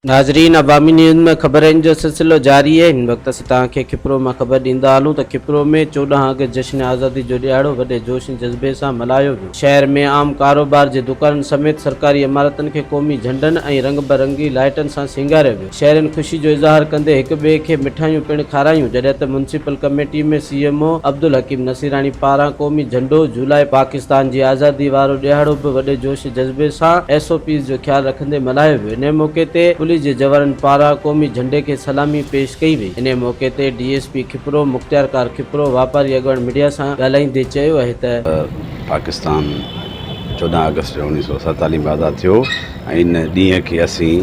नाज़रीन, अवामी न्यूज़ में ख़बरनि जो सिलसिलो जारी है। इन वक्त असीं तव्हांखे खिपरो में ख़बर ॾींदा हलूं त खिपरो में 14 अगस्त जश्न आज़ादी जो ॾियारो वॾे जोश जज़्बे सां मल्हायो वियो। शहर में आम कारोबार जे दुकाननि समेत सरकारी इमारतनि खे क़ौमी झंडनि ऐं रंग बिरंगी लाइटनि सां सिंगारियो वियो। शहरनि ख़ुशी जो इज़हार कंदे हिक ॿिए खे मिठाइयूं पिणु खारायूं, जॾहिं त म्युनिसिपल कमेटी में CMO अब्दुल हकीम नसीरानी पारां क़ौमी झंडो झूलाए पाकिस्तान जी आज़ादी वारो ॾियारो बि वॾे जोश जज़्बे सां SOPs जो ख्यालु रखंदे मल्हायो वियो। इन मौक़े ते पुलिस जे जवाननि पारां क़ौमी झंडे खे सलामी पेश कई वई। इन मौक़े ते DSP खिपरो मुख्तियार कार खिपरो वापारी अॻवान मीडिया सां ॻाल्हाईंदे चयो आहे त पाकिस्तान 14 अगस्त 1947 में आज़ाद थियो ऐं इन ॾींहं खे असीं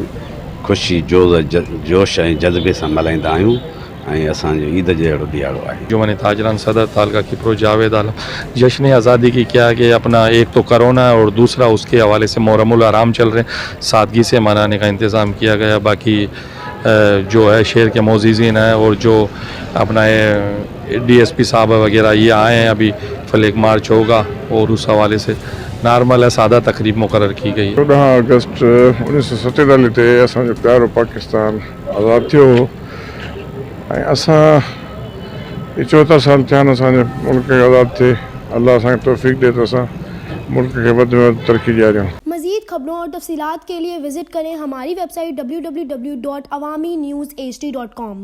ख़ुशी जोश ऐं जज़्बे सां मल्हाईंदा आहियूं ऐं असांजो ईद जहिड़ो ॾियारो आहे। जो मैंने ताजरान सदर तालका खिपरो जावेद आलम जश्न आज़ादी की क्या कि अपना एक तो कोरोना है और दूसरा उसके हवाले से मोहर्रमुल आराम चल रहे हैं, सादगी से मनाने का इंतज़ाम किया गया। बाकी जो है शहर के मोज़ीज़ीन हैं और जो अपना DSP साहब वगैरह ये आए हैं, अभी फ्लैग मार्च होगा और उस हवाले से नॉर्मल है, सादा तकरीब मुकर्रर की गई है। 14 अगस्त 1947 ते असांजो प्यारो पाकिस्तान आज़ाद थियो ऐं असां 74 साल थिया आहिनि असांजे मुल्क खे आज़ाद थिए। अल्लाह असांखे तौफ़ीक़ ॾिए त असां मुल्क खे वधि में वधि तरक्की ॾियारियूं। मज़ीद खबरों और तफसीलात के लिए विजिट करें हमारी वेबसाइट www.awamiNewsHD.com।